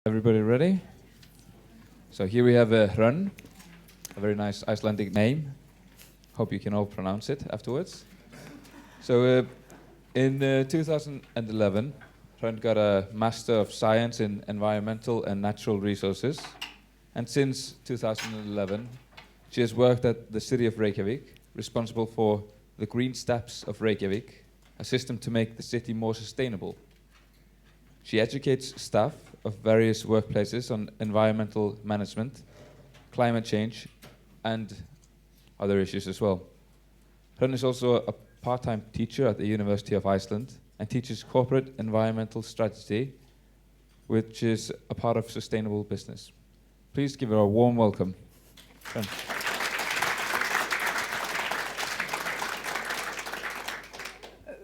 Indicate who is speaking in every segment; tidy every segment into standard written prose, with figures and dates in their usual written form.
Speaker 1: Everybody ready? So here we have Hrönn, a very nice Icelandic name. Hope you can all pronounce it afterwards. So in 2011, Hrönn got a Master of Science in Environmental and Natural Resources. And since 2011, she has worked at the City of Reykjavik, responsible for the Green Steps of Reykjavik, a system to make the city more sustainable. She educates staff of various workplaces on environmental management, climate change, and other issues as well. Hrönn is also a part-time teacher at the University of Iceland and teaches corporate environmental strategy, which is a part of sustainable business. Please give her a warm welcome. Hrönn.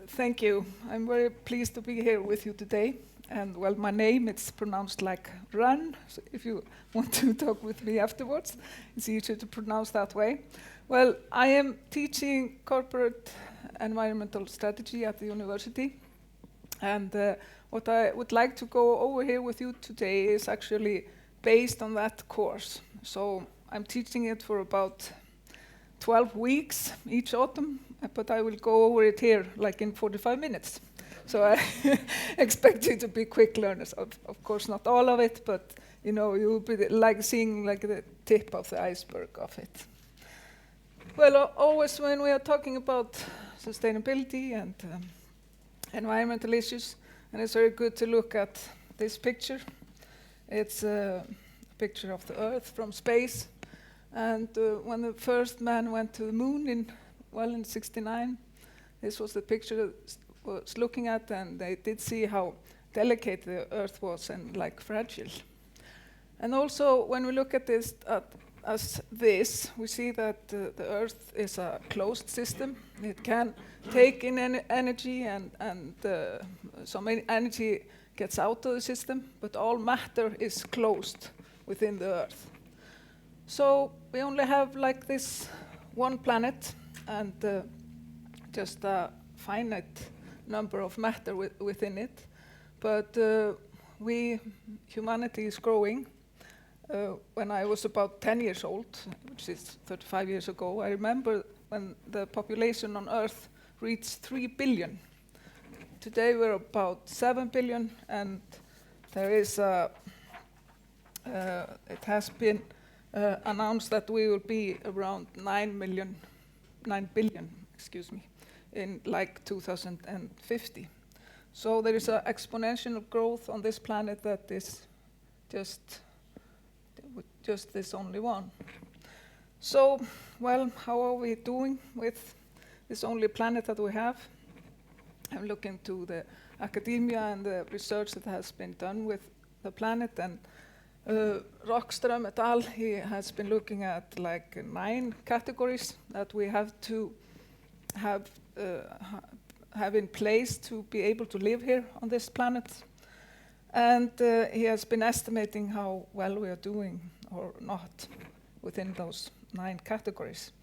Speaker 2: Thank you. I'm very pleased to be here with you today. And well, my name, it's pronounced like Hrönn, so if you want to talk with me afterwards, it's easier to pronounce that way. Well, I am teaching corporate environmental strategy at the university. And what I would like to go over here with you today is actually based on that course. So I'm teaching it for about 12 weeks each autumn, but I will go over it here like in 45 minutes. So I expect you to be quick learners. Of course, not all of it, but you know, you'll be like seeing like the tip of the iceberg of it. Well, always when we are talking about sustainability and environmental issues, and it's very good to look at this picture. It's a picture of the Earth from space, and when the first man went to the moon in '69, this was the picture was looking at, and they did see how delicate the Earth was and like fragile. And also when we look at this as this, we see that the Earth is a closed system. It can take in energy and some energy gets out of the system, but all matter is closed within the Earth. So we only have like this one planet and just a finite number of matter within it, but humanity is growing. When I was about 10 years old, which is 35 years ago, I remember when the population on Earth reached 3 billion. Today we're about 7 billion, and there is it has been announced that we will be around 9 billion, excuse me, in like 2050. So there is an exponential growth on this planet that is just this only one. So, well, how are we doing with this only planet that we have? I'm looking to the academia and the research that has been done with the planet, and Rockström et al., he has been looking at like 9 categories that we have to have in place to be able to live here on this planet. And he has been estimating how well we are doing or not within those 9 categories.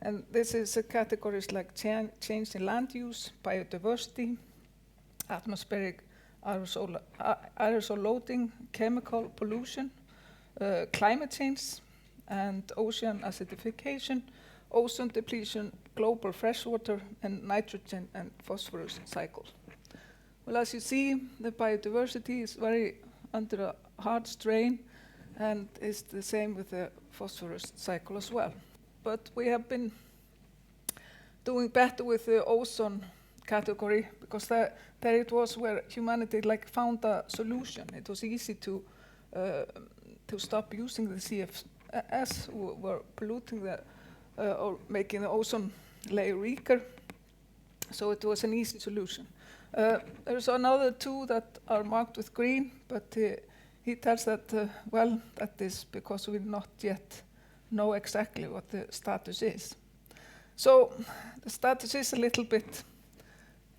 Speaker 2: And this is categories like change in land use, biodiversity, atmospheric aerosol loading, chemical pollution, climate change, and ocean acidification, ozone depletion, global freshwater, and nitrogen and phosphorus cycle. Well, as you see, the biodiversity is very under a hard strain, and it's the same with the phosphorus cycle as well. But we have been doing better with the ozone category, because there it was where humanity like found a solution. It was easy to stop using the CFS, who were polluting or making the ozone layer weaker. So it was an easy solution. There's another 2 that are marked with green, but he tells that, well, that is because we not yet know exactly what the status is. So the status is a little bit,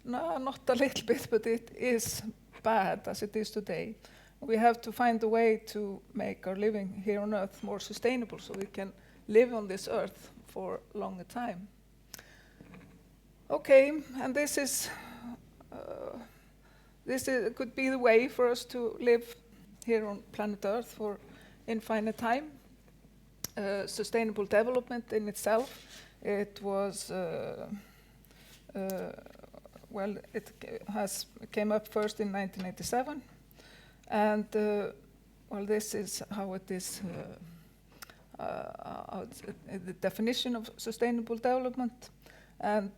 Speaker 2: no, not a little bit, but it is bad as it is today. We have to find a way to make our living here on Earth more sustainable, so we can live on this Earth for a longer time. Okay, and this could be the way for us to live here on planet Earth for infinite time. Sustainable development in itself, it was well, it came up first in 1987, and well, this is how it is. The definition of sustainable development, and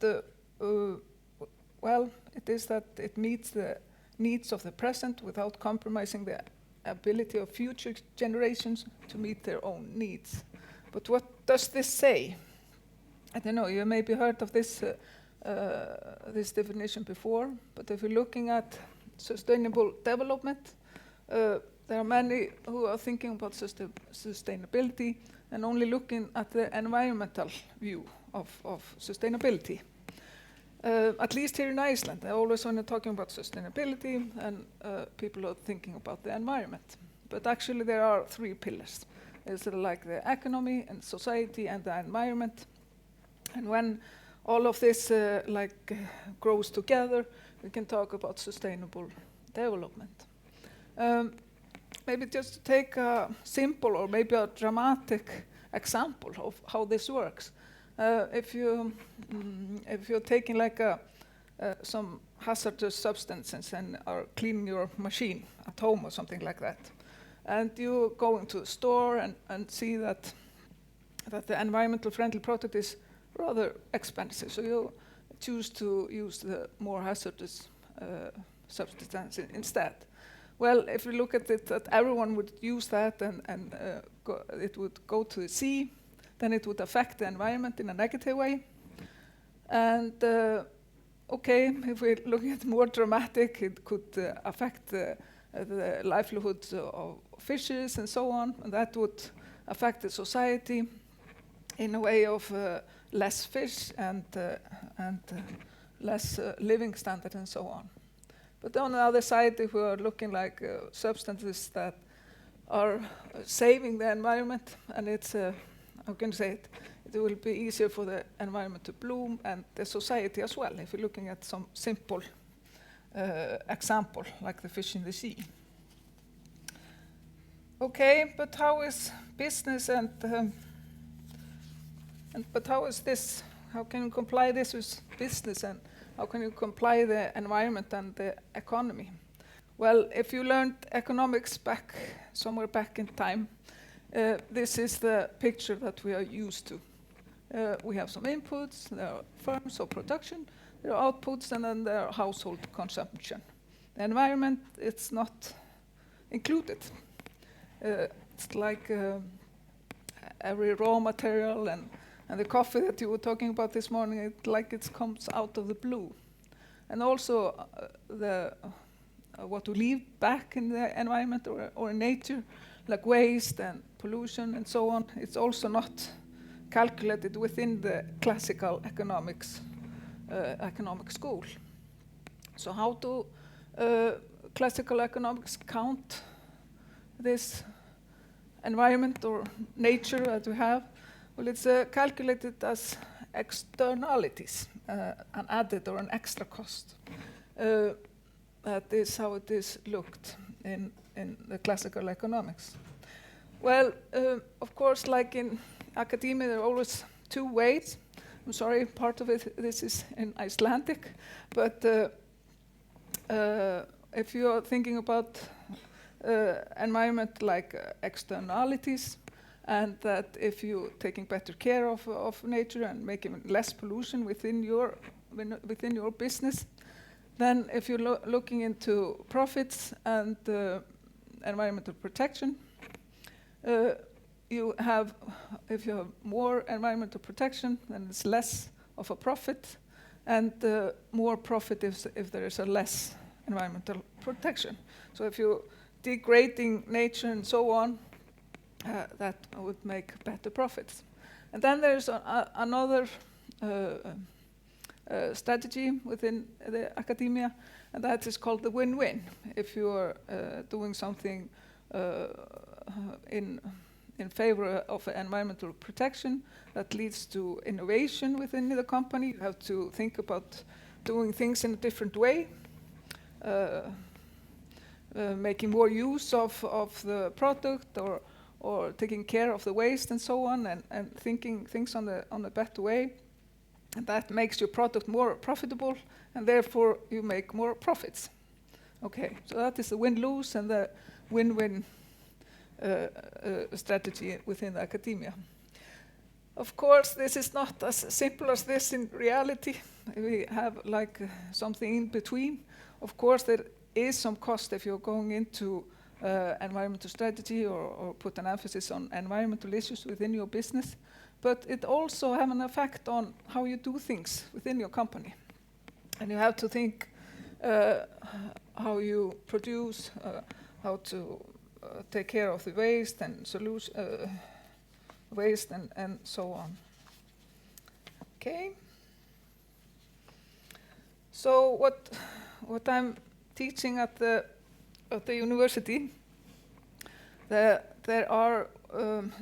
Speaker 2: well, it is that it meets the needs of the present without compromising the ability of future generations to meet their own needs. But what does this say? I don't know, you maybe heard of this this definition before, but if you're looking at sustainable development, there are many who are thinking about sustainability and only looking at the environmental view of sustainability. At least here in Iceland, always when you're talking about sustainability, and people are thinking about the environment. But actually there are three pillars. It's like the economy and society and the environment. And when all of this grows together, we can talk about sustainable development. Maybe just to take a simple or maybe a dramatic example of how this works. If you're taking like some hazardous substances and are cleaning your machine at home or something like that, and you go into a store and see that the environmental friendly product is rather expensive, so you choose to use the more hazardous substance instead. Well, if you look at it, that everyone would use that and it would go to the sea, then it would affect the environment in a negative way. And okay, if we're looking at more dramatic, it could affect the livelihoods of fishes and so on, and that would affect the society in a way of less fish and less living standard and so on. But on the other side, if we are looking like substances that are saving the environment, and it's, how can I say it, it will be easier for the environment to bloom and the society as well, if you're looking at some simple example, like the fish in the sea. Okay, but how is business but how is this? How can you comply this with business, and how can you comply the environment and the economy? Well, if you learned economics somewhere back in time, this is the picture that we are used to. We have some inputs, there are firms of production, there are outputs, and then there are household consumption. The environment, it's not included. It's like every raw material and the coffee that you were talking about this morning, it comes out of the blue. And also what we leave back in the environment or in nature, like waste and pollution and so on, it's also not calculated within the classical economic school. So how do classical economics count this environment or nature that we have? Well, it's calculated as externalities, an added or an extra cost. That is how it is looked in the classical economics. Well, of course, like in academia, there are always two ways. I'm sorry, part of this is in Icelandic, but if you are thinking about environment like externalities, and that if you're taking better care of nature and making less pollution within your business, then if you're looking into profits and environmental protection, if you have more environmental protection, then it's less of a profit, and more profit if there is a less environmental protection. So if you're degrading nature and so on, that would make better profits. And then there's another strategy within the academia, and that is called the win-win. If you are doing something in favor of environmental protection that leads to innovation within the company, you have to think about doing things in a different way. making more use of the product, or taking care of the waste and so on, and thinking things on a better way. And that makes your product more profitable, and therefore you make more profits. Okay, so that is the win-lose and the win-win strategy within academia. Of course, this is not as simple as this in reality. We have like something in between. Of course, there is some cost if you're going into environmental strategy or put an emphasis on environmental issues within your business. But it also has an effect on how you do things within your company. And you have to think how you produce, how to take care of the waste and waste and so on. Okay. So what I'm teaching at the university, there are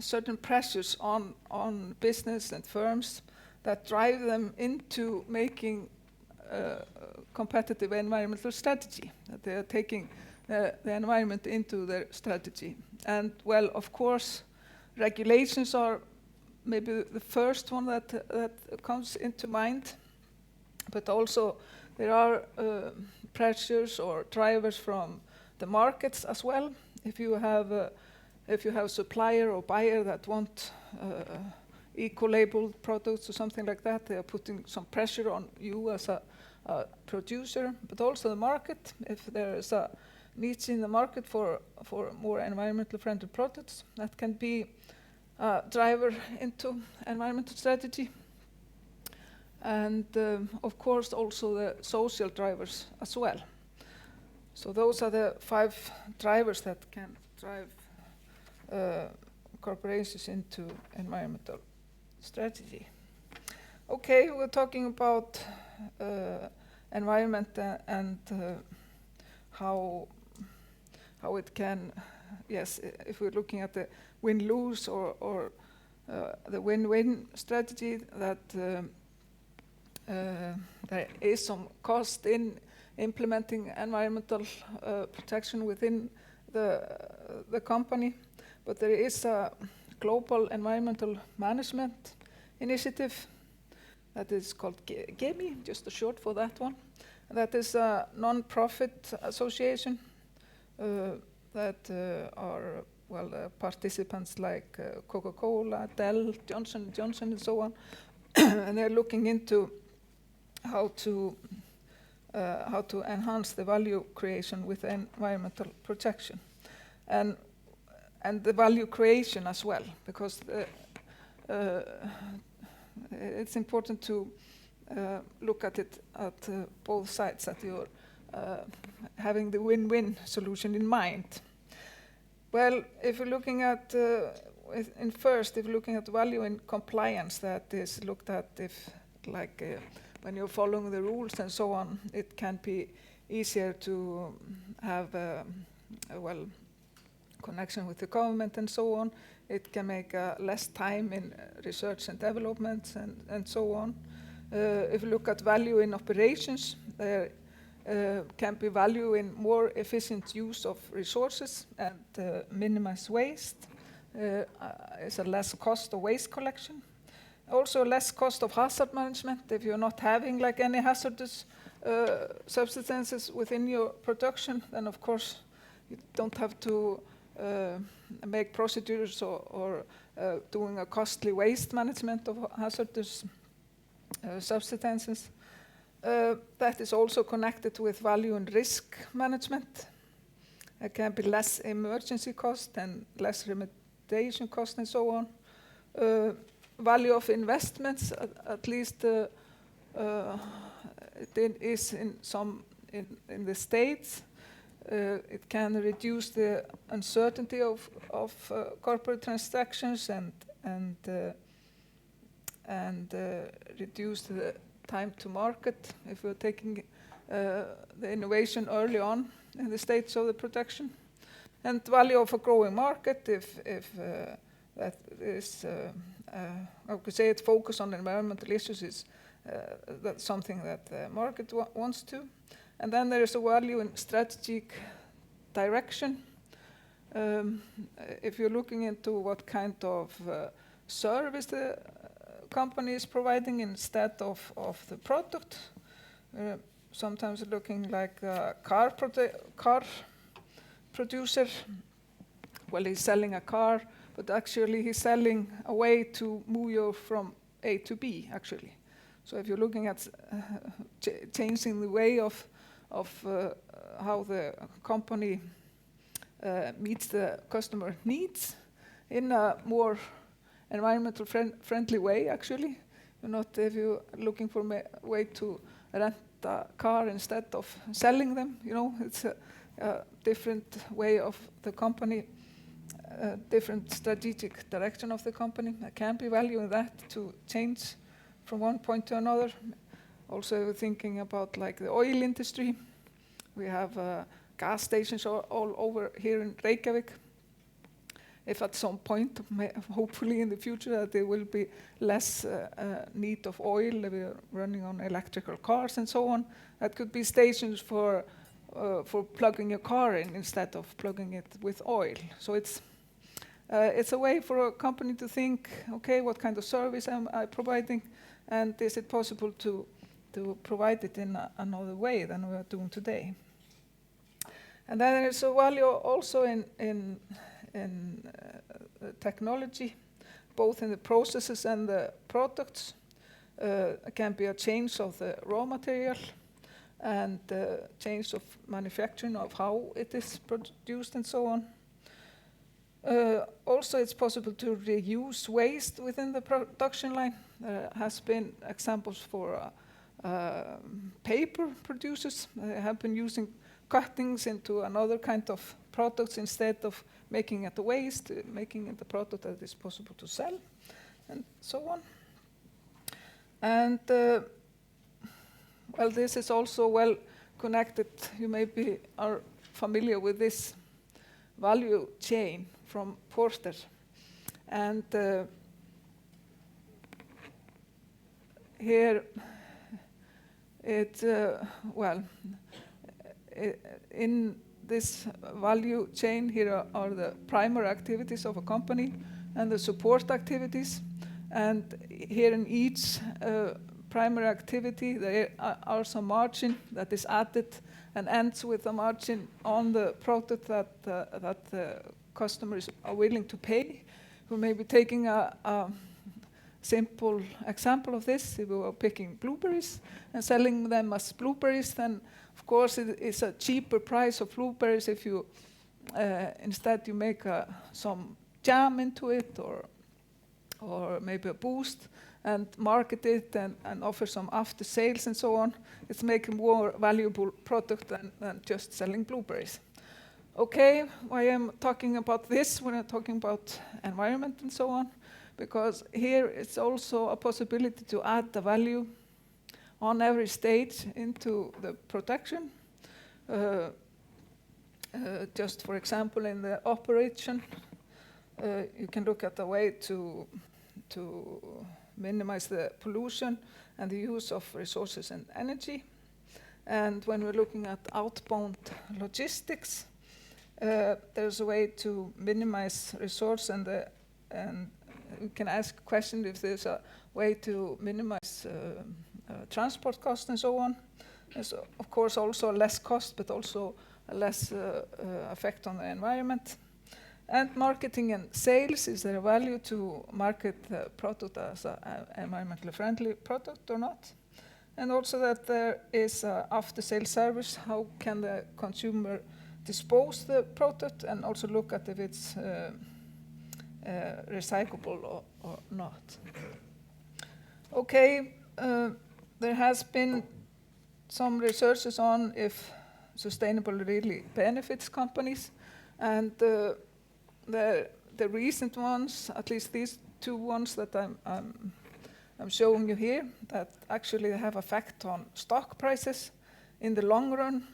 Speaker 2: certain pressures on business and firms that drive them into making competitive environmental strategy, that they are taking the environment into their strategy. And well, of course, regulations are maybe the first one that comes into mind, but also there are pressures or drivers from the markets as well. If you have a supplier or buyer that want eco-labeled products or something like that, they are putting some pressure on you as a producer, but also the market. If there is a need in the market for more environmentally friendly products, that can be a driver into environmental strategy. And of course also the social drivers as well. So those are the 5 drivers that can drive corporations into environmental strategy. Okay, we're talking about environment and how it can, yes, if we're looking at the win-lose or the win-win strategy, that there is some cost in implementing environmental protection within the company, but there is a global environmental management initiative that is called GEMI, just a short for that one. That is a non-profit association that are, well, participants like Coca-Cola, Dell, Johnson & Johnson, and so on. And they're looking into how to enhance the value creation with environmental protection, and the value creation as well, because it's important to look at it at both sides, that you're having the win-win solution in mind. Well, if you're looking at if you're looking at value in compliance, that is looked at if, like, when you're following the rules and so on, it can be easier to have well, connection with the government and so on. It can make less time in research and development and so on. If you look at value in operations, there can be value in more efficient use of resources and minimize waste. It's a less cost of waste collection. Also less cost of hazard management. If you're not having like any hazardous substances within your production, then of course you don't have to make procedures or doing a costly waste management of hazardous substances. That is also connected with value and risk management. There can be less emergency cost and less remediation cost and so on. Value of investments, at least it is in the States. It can reduce the uncertainty of corporate transactions and reduce the time to market if we're taking the innovation early on in the stages of the production. And value of a growing market, if that is, I could say, it focus on environmental issues is that's something that the market wants to. And then there is a value in strategic direction. If you're looking into what kind of service the company is providing instead of the product, sometimes looking like a car producer. Well, he's selling a car, but actually he's selling a way to move you from A to B, actually. So if you're looking at changing the way of how the company meets the customer needs in a more environmental friendly way, actually. If you're looking for a way to rent a car instead of selling them, it's a different way of the company, different strategic direction of the company. There can be value in that to change from one point to another. Also thinking about like the oil industry. We have gas stations all over here in Reykjavik. If at some point, hopefully in the future, that there will be less need of oil, we are running on electrical cars and so on, that could be stations for plugging your car in instead of plugging it with oil. So it's a way for a company to think, okay, what kind of service am I providing, and is it possible to provide it in another way than we are doing today? And then there is a value also in technology, both in the processes and the products. It can be a change of the raw material and change of manufacturing of how it is produced and so on. Also, it's possible to reuse waste within the production line. There has been examples for paper producers. They have been using cuttings into another kind of products instead of making it a waste, making it a product that is possible to sell, and so on. And well, this is also well connected. You maybe are familiar with this value chain from Porter. And here in this value chain, here are the primary activities of a company and the support activities. And here in each primary activity, there are some margin that is added and ends with a margin on the product that the customers are willing to pay. We may be taking a simple example of this. If we were picking blueberries and selling them as blueberries, then of course it is a cheaper price of blueberries if you instead you make some jam into it or maybe a boost and market it and offer some after sales and so on. It's making more valuable product than just selling blueberries. Okay, why I'm talking about this when I'm talking about environment and so on? Because here it's also a possibility to add the value on every stage into the production. Just for example, in the operation, you can look at the way to minimize the pollution and the use of resources and energy. And when we're looking at outbound logistics, there's a way to minimize resource and you can ask a question if there's a way to minimize transport costs and so on. There's of course also less cost, but also a less effect on the environment. And marketing and sales, is there a value to market the product as an environmentally friendly product or not? And also that there is after-sales service. How can the consumer dispose the product and also look at if it's recyclable or not? Okay, there has been some researches on if sustainable really benefits companies, and the recent ones, at least these two ones that I'm showing you here, that actually have effect on stock prices in the long run.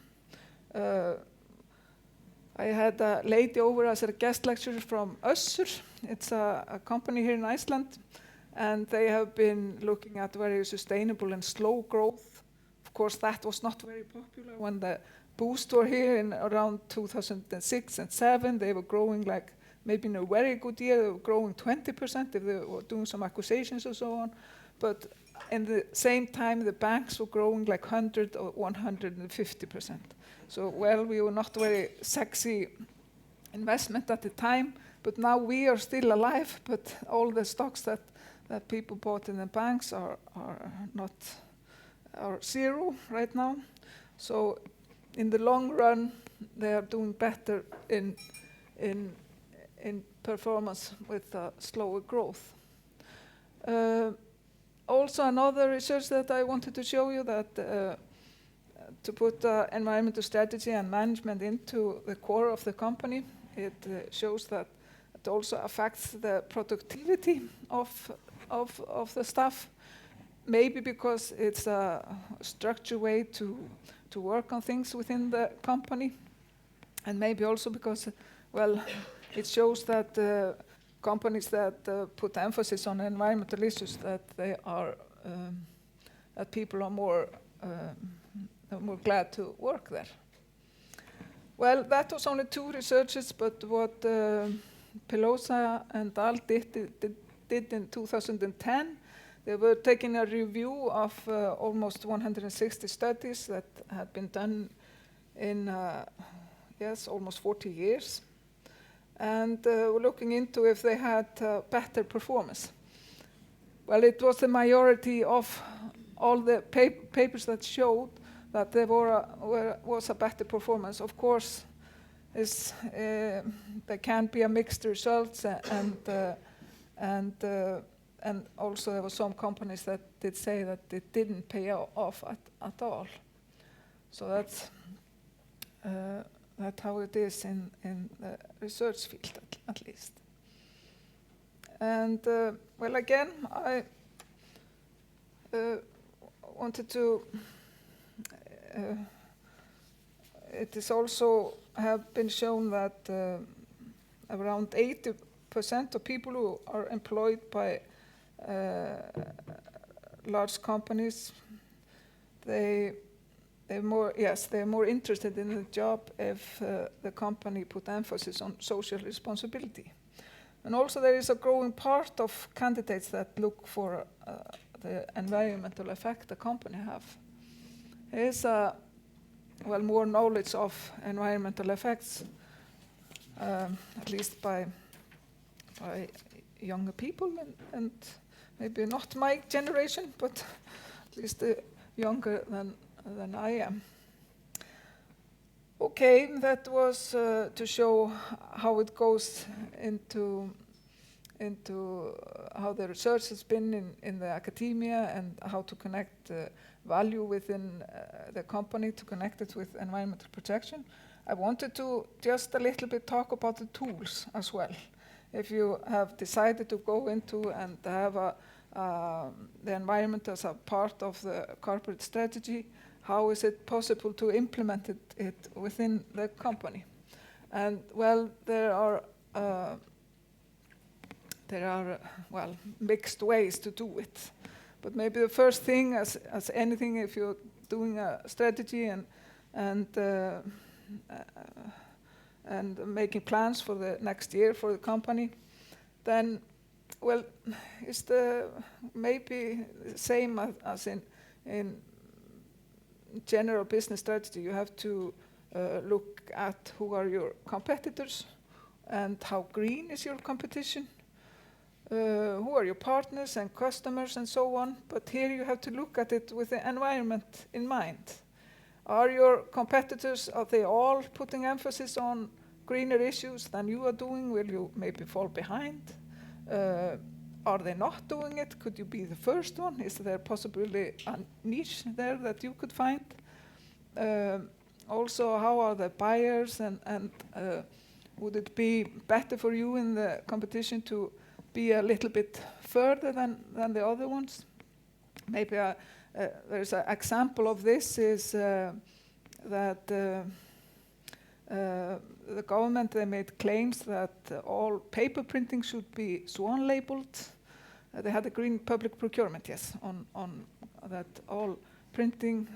Speaker 2: I had a lady over as a guest lecturer from Össur. It's a company here in Iceland, and they have been looking at very sustainable and slow growth. Of course, that was not very popular when the boost were here in around 2006 and 7. They were growing like maybe in a very good year, they were growing 20% if they were doing some acquisitions or so on. But in the same time, the banks were growing like 100 or 150%. So, well, we were not very sexy investment at the time, but now we are still alive, but all the stocks that people bought in the banks are zero right now. So in the long run, they are doing better in performance with slower growth. Also another research that I wanted to show you that to put environmental strategy and management into the core of the company, it shows that it also affects the productivity of the staff. Maybe because it's a structured way to work on things within the company, and maybe also because, well, it shows that companies that put emphasis on environmental issues, that they are that people are more glad to work there. Well, that was only 2 researches, but what Pelosa and Dahl did in 2010, they were taking a review of almost 160 studies that had been done in, almost 40 years. And were looking into if they had better performance. Well, it was the majority of all the papers that showed that there was a better performance. Of course, there can be a mixed results, and also there were some companies that did say that it didn't pay off at all. So that's how it is in the research field, at least. And well, again, I wanted to. It is also have been shown that around 80% of people who are employed by large companies, they're more interested in the job if the company put emphasis on social responsibility. And also there is a growing part of candidates that look for the environmental effect the company have. There is more knowledge of environmental effects, at least by younger people, and maybe not my generation, but at least younger than I am. Okay, that was to show how it goes into how the research has been in the academia, and how to connect value within the company to connect it with environmental protection. I wanted to just a little bit talk about the tools as well. If you have decided to go into and have the environment as a part of the corporate strategy, how is it possible to implement it within the company? And well, there are mixed ways to do it. But maybe the first thing, as anything, if you're doing a strategy and making plans for the next year for the company, then, well, it's maybe the same as in general business strategy. You have to look at who are your competitors and how green is your competition. Who are your partners and customers and so on. But here you have to look at it with the environment in mind. Are your competitors, are they all putting emphasis on greener issues than you are doing? Will you maybe fall behind? Are they not doing it? Could you be the first one? Is there possibly a niche there that you could find? Also, how are the buyers, and would it be better for you in the competition to be a little bit further than the other ones? Maybe there's an example of this is that the government, they made claims that all paper printing should be SWAN labeled. They had a green public procurement, yes, on that all printing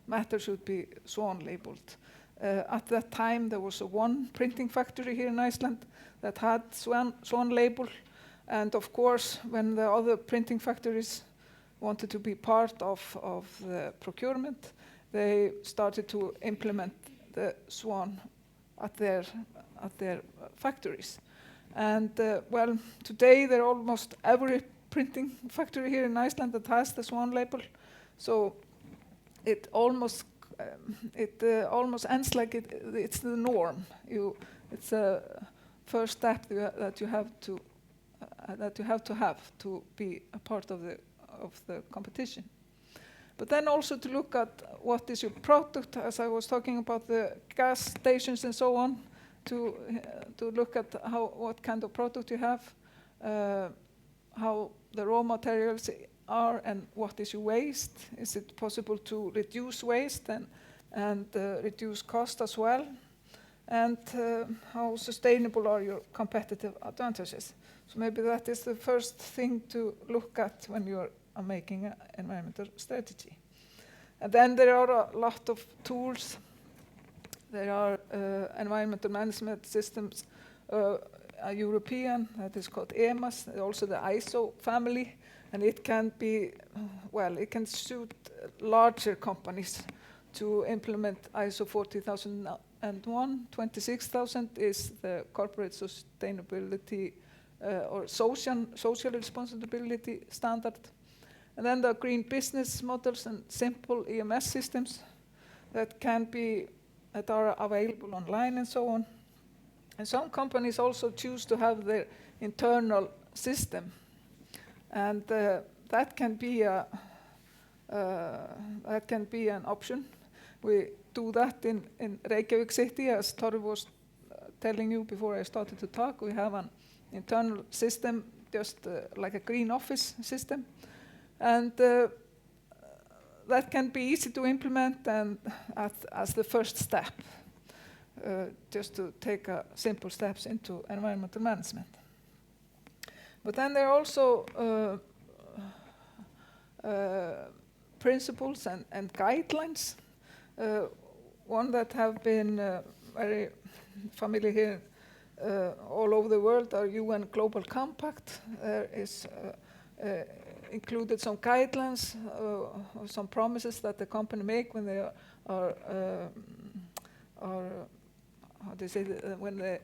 Speaker 2: matter should be swan labeled. At that time, there was one printing factory here in Iceland that had swan label. And of course, when the other printing factories wanted to be part of the procurement, they started to implement the swan at their factories. And well, today there are almost every printing factory here in Iceland that has the swan label. So it almost ends like it's the norm. It's a first step that you have to have to be a part of the competition. But then also to look at what is your product, as I was talking about the gas stations and so on, to look at what kind of product you have, how the raw materials are, and what is your waste. Is it possible to reduce waste and reduce cost as well? And how sustainable are your competitive advantages? So maybe that is the first thing to look at when you're making an environmental strategy. And then there are a lot of tools. There are environmental management systems, a European that is called EMAS, also the ISO family, and it can be, well, it can suit larger companies to implement ISO 40001. 26,000 is the corporate sustainability or social responsibility standard. And then the green business models and simple EMS systems that are available online and so on. And some companies also choose to have their internal system, and that can be an option. We do that in Reykjavik City, as Torri was telling you before I started to talk. We have an internal system, just like a green office system, and that can be easy to implement and as the first step, just to take simple steps into environmental management. But then there are also principles and guidelines. One that have been very familiar here all over the world are UN Global Compact. There is included some guidelines, or some promises that the company make when they are how do you say, when they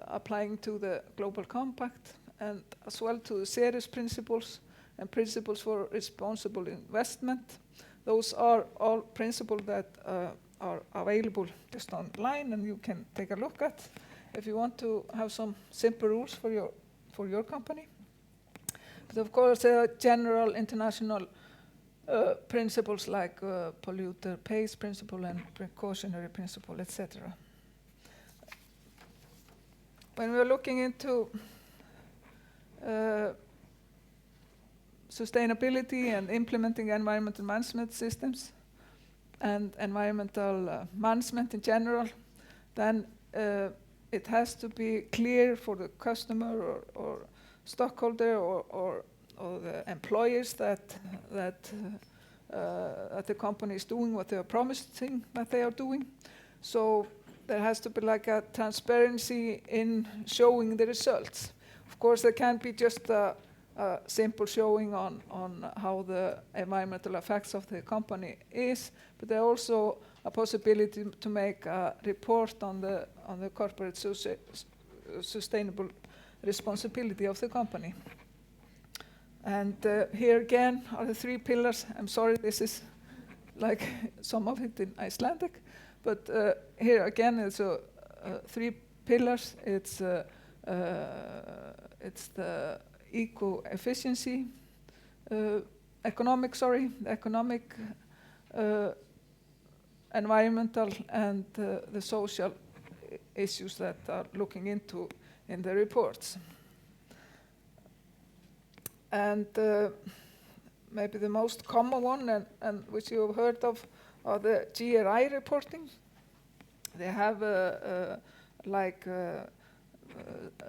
Speaker 2: applying to the Global Compact, and as well to the serious principles and principles for responsible investment. Those are all principles that are available just online, and you can take a look at if you want to have some simple rules for your company. But of course, there are general international principles like polluter pays principle and precautionary principle, etc. When we're looking into sustainability and implementing environmental management systems and environmental management in general, then it has to be clear for the customer or stockholder or the employers that the company is doing what they are promising that they are doing. So there has to be like a transparency in showing the results. Of course, there can't be just a simple showing on how the environmental effects of the company is, but there also a possibility to make a report on the corporate sustainable responsibility of the company. And here again are the 3 pillars. I'm sorry, this is like some of it in Icelandic, but here again it's 3 pillars. It's the eco-efficiency, economic, environmental, and the social issues that are looking into in the reports. And maybe the most common one, and which you have heard of, are the GRI reporting. They have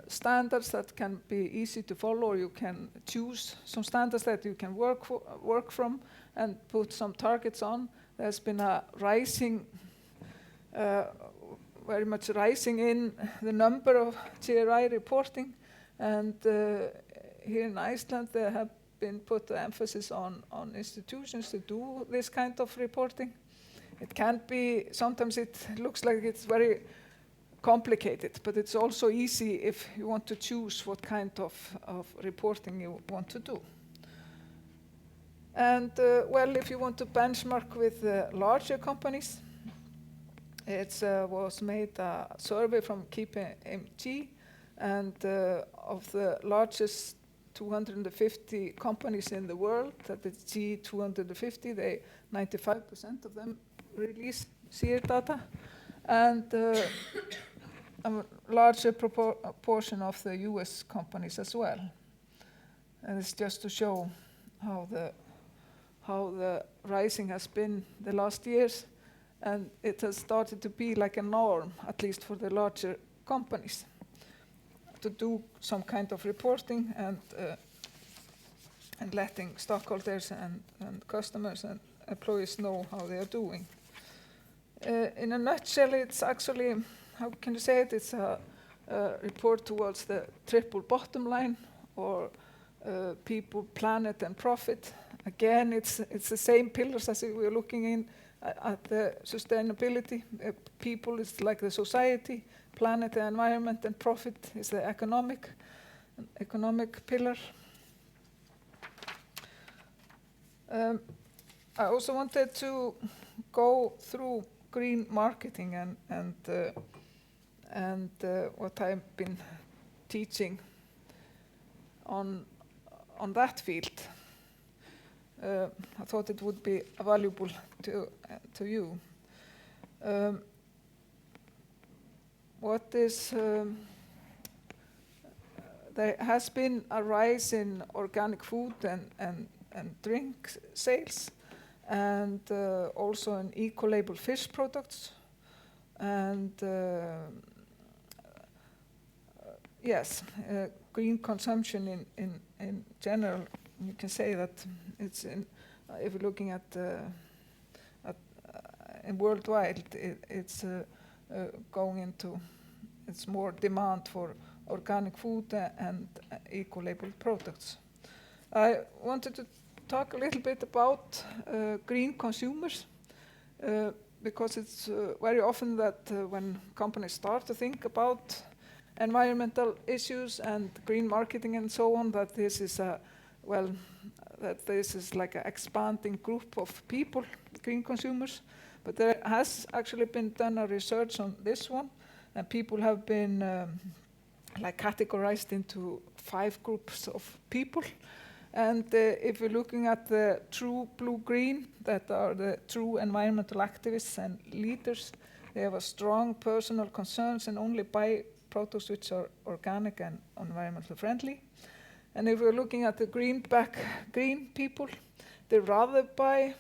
Speaker 2: standards that can be easy to follow, or you can choose some standards that you can work from and put some targets on, there's been a rising, very much rising in the number of GRI reporting, and here in Iceland there have been put the emphasis on institutions to do this kind of reporting. It can be, sometimes it looks like it's very complicated, but it's also easy if you want to choose what kind of reporting you want to do. And well, if you want to benchmark with larger companies, it was made a survey from KPMG, and of the largest 250 companies in the world, that is G250, 95% of them release SEER data, and a larger proportion of the US companies as well. And it's just to show how the rising has been the last years, and it has started to be like a norm, at least for the larger companies, to do some kind of reporting and letting stockholders and customers and employees know how they are doing. In a nutshell, it's actually, how can you say it? It's a report towards the triple bottom line, or people, planet, and profit. Again, it's the same pillars as we were looking in at the sustainability. People is like the society, planet, the environment, and profit is the economic pillar. I also wanted to go through green marketing and what I've been teaching on that field. I thought it would be valuable to you. There has been a rise in organic food and drink sales, and also in eco-label fish products, and yes, green consumption in general. You can say that it's if you're looking at in worldwide, it's going into, it's more demand for organic food and eco-label products. I wanted to talk a little bit about green consumers, because it's very often that when companies start to think about environmental issues and green marketing and so on, that this is that this is like an expanding group of people, green consumers. But there has actually been done a research on this one, and people have been like categorized into 5 groups of people. And if we're looking at the true blue-green, that are the true environmental activists and leaders, they have a strong personal concerns and only buy products which are organic and environmentally friendly. And if we're looking at the green people, they rather buy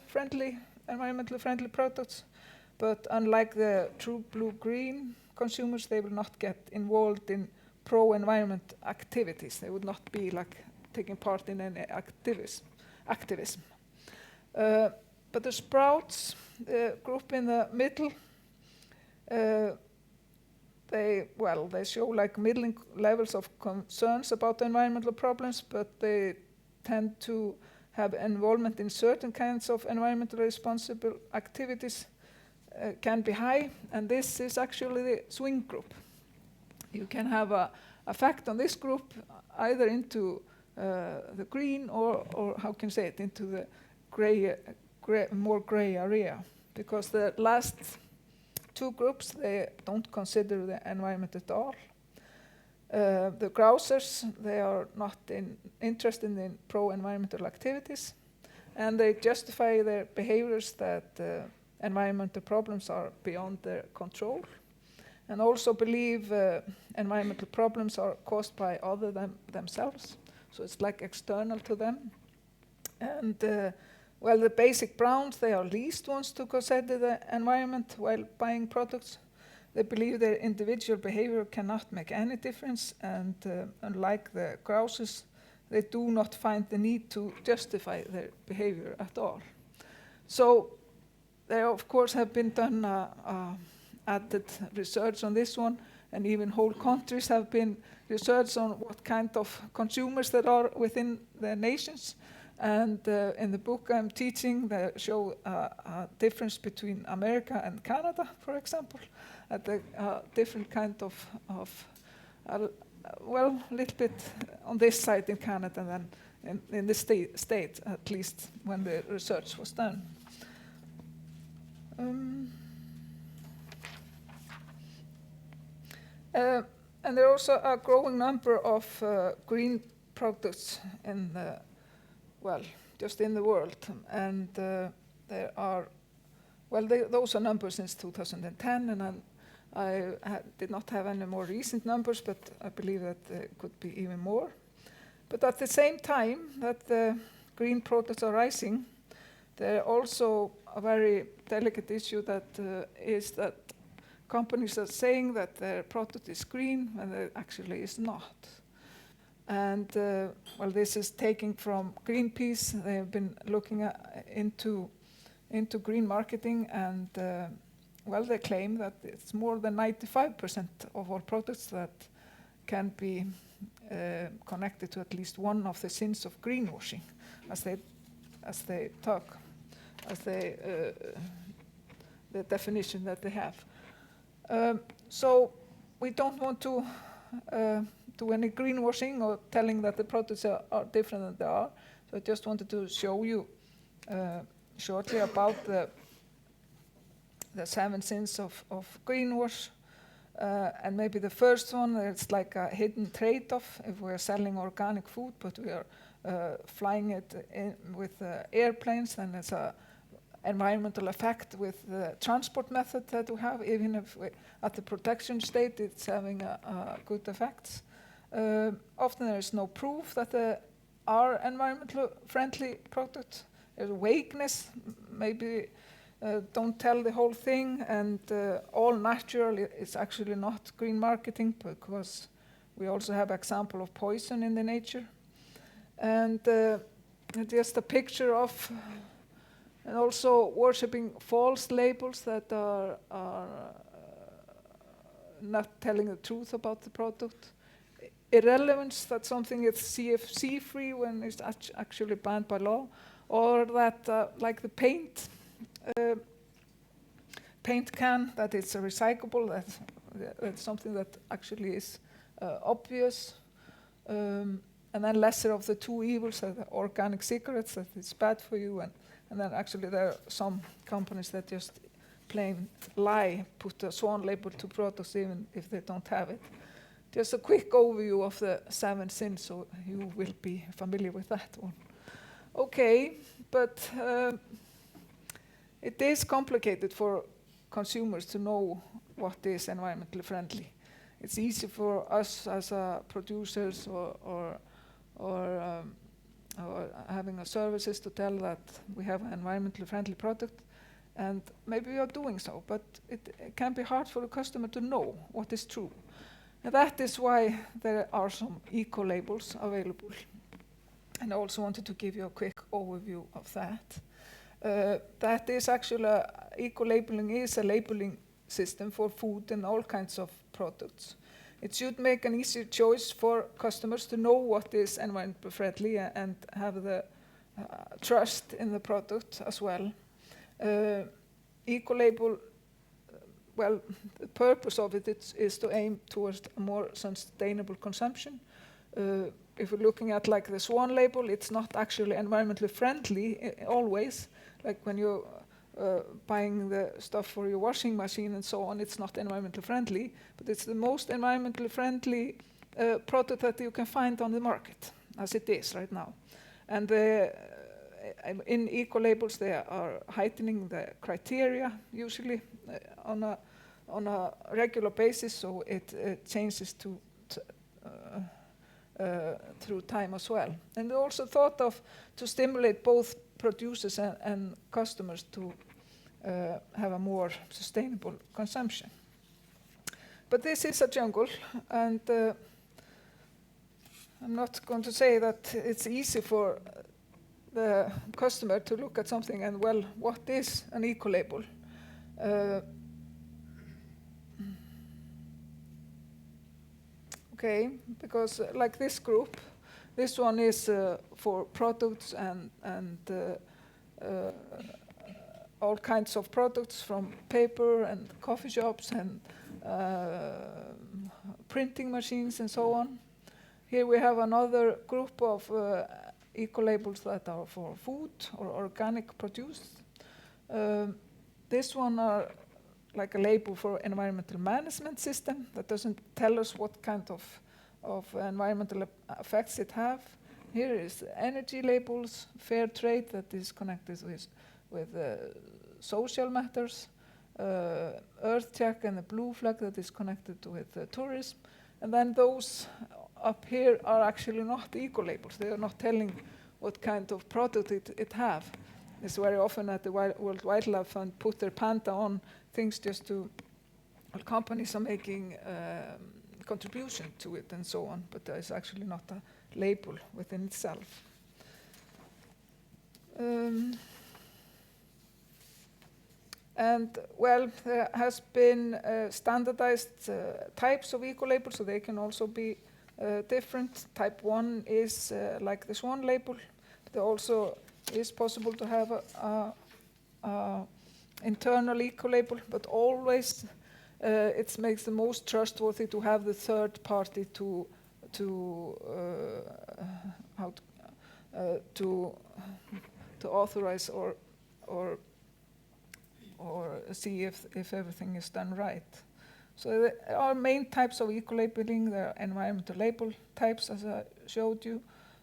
Speaker 2: environmentally friendly products, but unlike the true blue-green consumers, they will not get involved in pro-environment activities. They would not be like taking part in any activism. But the sprouts, the group in the middle, they show like middling levels of concerns about environmental problems, but they tend to have involvement in certain kinds of environmentally responsible activities, can be high, and this is actually the swing group. You can have a effect on this group either into the green or how can you say it, into the more gray area, because the last 2 groups, they don't consider the environment at all. The grousers, they are not interested in pro-environmental activities, and they justify their behaviors that environmental problems are beyond their control, and also believe environmental problems are caused by other than themselves. So it's like external to them. And the basic browns, they are least ones to consider the environment while buying products. They believe their individual behavior cannot make any difference, and unlike the grouses, they do not find the need to justify their behavior at all. So there of course have been done added research on this one, and even whole countries have been research on what kind of consumers there are within the nations. And in the book I'm teaching, they show a difference between America and Canada, for example, at the different kind of well, a little bit on this side in Canada than in the state, at least when the research was done. And there are also a growing number of green products in the, well, just in the world. And there are, well, those are numbers since 2010, and I did not have any more recent numbers, but I believe that there could be even more. But at the same time that the green products are rising, there are also a very delicate issue that is that companies are saying that their product is green when it actually is not. And well, this is taken from Greenpeace. They have been looking into green marketing, and well, they claim that it's more than 95% of all products that can be connected to at least one of the sins of greenwashing, as they talk, the definition that they have. So we don't want to do any greenwashing or telling that the products are different than they are. So I just wanted to show you shortly about the 7 sins of greenwash. And maybe the first one, it's like a hidden trade-off if we're selling organic food, but we are flying it with airplanes, then it's a environmental effect with the transport method that we have, even if at the protection state it's having a good effects. Often there is no proof that there are environmentally friendly products. There's vagueness, maybe don't tell the whole thing, and all natural is actually not green marketing, because we also have example of poison in the nature. And just a picture of, and also worshipping false labels that are not telling the truth about the product. Irrelevance, that something is CFC free when it's actually banned by law, or that like the paint can, that it's a recyclable, that's something that actually is obvious. And then lesser of the two evils, the organic cigarettes, that it's bad for you, and then actually there are some companies that just plain lie, put a swan label to products even if they don't have it. Just a quick overview of the 7 sins, so you will be familiar with that one. Okay, but it is complicated for consumers to know what is environmentally friendly. It's easy for us as producers or having a services to tell that we have an environmentally friendly product, and maybe we are doing so, but it can be hard for the customer to know what is true. And that is why there are some eco-labels available. And I also wanted to give you a quick overview of that. That is actually, eco-labeling is a labeling system for food and all kinds of products. It should make an easier choice for customers to know what is environmentally friendly and have the trust in the product as well. Eco-label, well, the purpose of it is to aim towards a more sustainable consumption. If we're looking at like the swan label, it's not actually environmentally friendly always. Like when you're buying the stuff for your washing machine and so on, it's not environmentally friendly, but it's the most environmentally friendly product that you can find on the market, as it is right now. And in eco-labels, they are heightening the criteria, usually on a regular basis, so it changes through time as well. And they also thought of to stimulate both producers and customers to have a more sustainable consumption. But this is a jungle, and I'm not going to say that it's easy for the customer to look at something and, well, what is an eco-label? Okay, because like this group, this one is for products and all kinds of products from paper and coffee shops and printing machines and so on. Here we have another group of eco-labels that are for food or organic produce. This one are like a label for environmental management system that doesn't tell us what kind of environmental effects it have. Here is energy labels, fair trade that is connected with social matters, earth check and the blue flag that is connected with tourism. And then those up here are actually not eco-labels. They are not telling what kind of product it have. It's very often that the World Wildlife Fund put their panda on things just to, well, companies are making contribution to it and so on, but it's actually not a label within itself. And well, there has been standardized types of eco-labels, so they can also be different. Type 1 is like the swan label. There also is possible to have a internal eco-label, but always it makes the most trustworthy to have the third party to authorize or see if everything is done right. So there are main types of eco-labeling. There are environmental label types, as I showed you,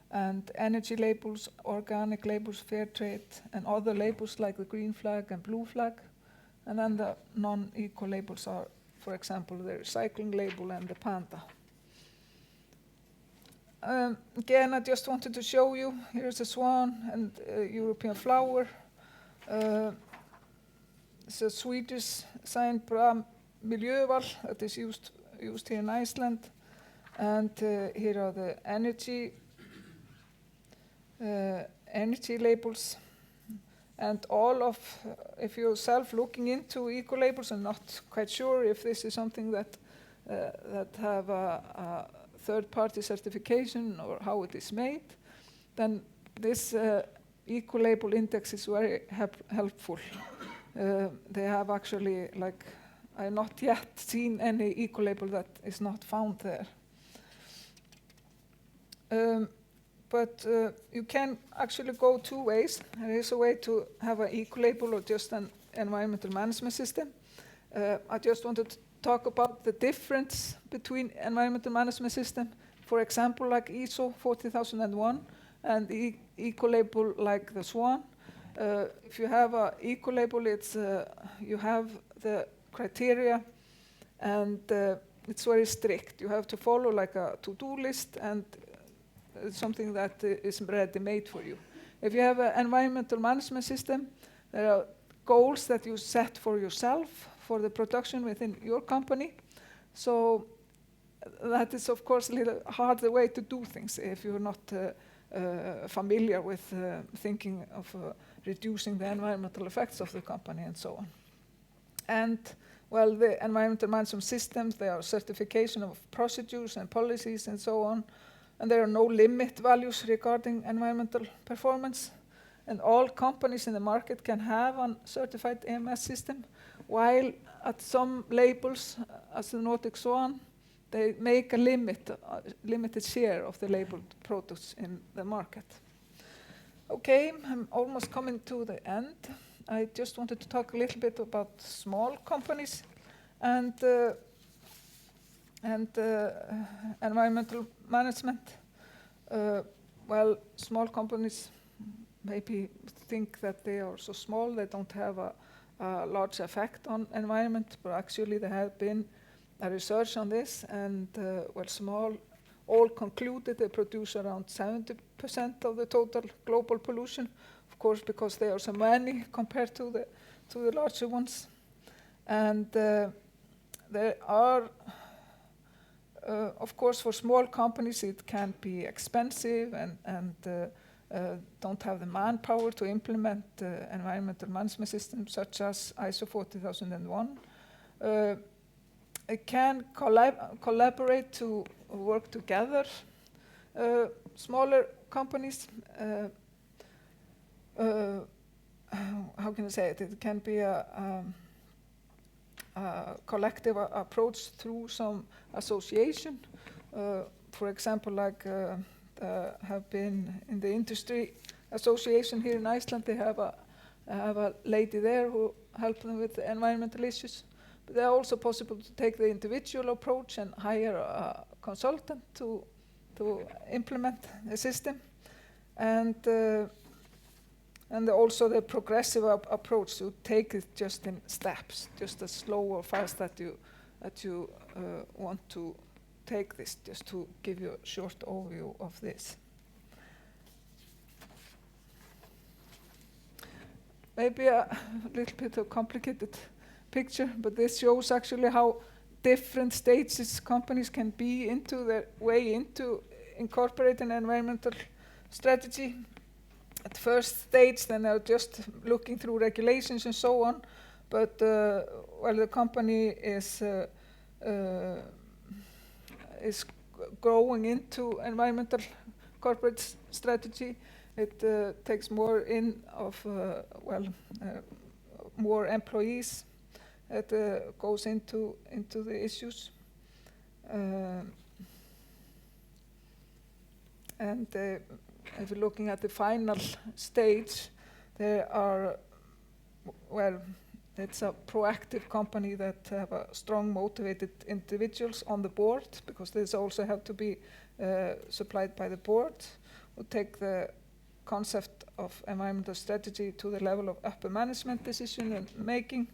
Speaker 2: and energy labels, organic labels, fair trade, and other labels like the green flag and blue flag. And then the non-eco labels are, for example, the recycling label and the panda. Again, I just wanted to show you, here's a swan and a European flower. It's a Swedish sign, Bra Miljöval, that is used here in Iceland. And here are the energy labels. And all of, if you're self-looking into eco-labels and not quite sure if this is something that have a third-party certification or how it is made, then this eco-label index is very helpful. They have actually, like, I have not yet seen any eco-label that is not found there. But you can actually go two ways. There is a way to have an eco-label or just an environmental management system. I just wanted to talk about the difference between environmental management system, for example, like ISO 40001 and the eco-label like the SWAN. If you have an eco-label, it's you have the criteria and it's very strict. You have to follow like a to-do list and something that is ready-made for you. If you have an environmental management system, there are goals that you set for yourself for the production within your company. So that is, of course, a little harder way to do things if you're not familiar with thinking of reducing the environmental effects of the company and so on. And, well, the environmental management systems, they are certification of procedures and policies and so on. And there are no limit values regarding environmental performance. And all companies in the market can have a certified AMS system, while at some labels, as the Nordic SWAN, they make a limited share of the labeled products in the market. Okay, I'm almost coming to the end. I just wanted to talk a little bit about small companies and environmental management. Well, small companies maybe think that they are so small they don't have a large effect on environment, but actually there have been a research on this, and well, small all concluded they produce around 70% of the total global pollution, of course, because they are so many compared to the larger ones. And there are of course, for small companies, it can be expensive and don't have the manpower to implement environmental management systems such as ISO 40001. It can collaborate to work together. Smaller companies, how can I say it? It can be a collective approach through some association. For example, like have been in the industry association here in Iceland. They have a lady there who helps them with the environmental issues. But they are also possible to take the individual approach and hire a consultant to implement the system, and also the progressive approach to take it just in steps, just as slow or fast that you want to take this, just to give you a short overview of this. Maybe a little bit of complicated picture, but this shows actually how different stages companies can be into their way into incorporating environmental strategy. At first stage, then they're just looking through regulations and so on, but while the company is growing into environmental corporate strategy, it takes more in of more employees. It goes into the issues, and if you're looking at the final stage, there are, it's a proactive company that have a strong motivated individuals on the board, because this also have to be supplied by the board, who take the concept of environmental strategy to the level of upper management decision and making,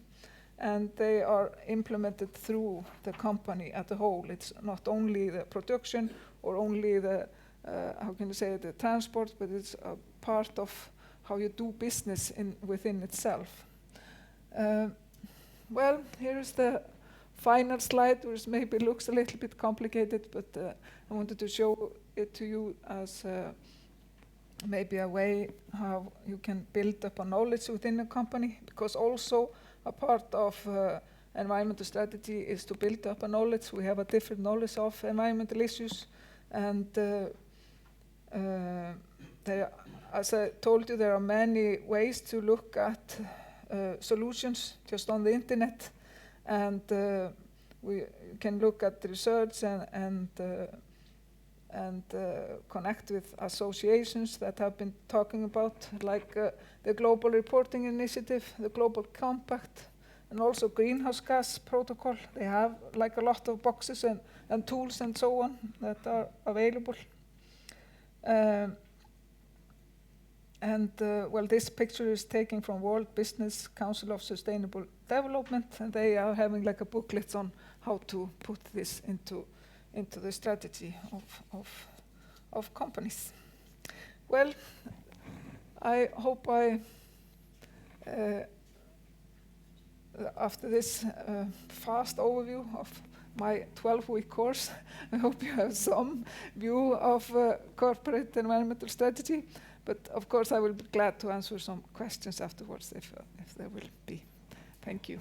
Speaker 2: and they are implemented through the company as a whole. It's not only the production or only the how can you say it, the transport, but it's a part of how you do business within itself. Well, here's the final slide, which maybe looks a little bit complicated, but I wanted to show it to you as maybe a way how you can build up a knowledge within a company, because also a part of environmental strategy is to build up a knowledge. We have a different knowledge of environmental issues, and as I told you, there are many ways to look at solutions just on the internet, and we can look at research and connect with associations that have been talking about, like the Global Reporting Initiative, the Global Compact, and also Greenhouse Gas Protocol. They have like a lot of boxes and tools and so on that are available. Well, this picture is taken from World Business Council of Sustainable Development, and they are having like a booklet on how to put this into the strategy of companies. Well, I hope after this fast overview of my 12-week course, I hope you have some view of corporate environmental strategy. But of course, I will be glad to answer some questions afterwards if there will be. Thank you.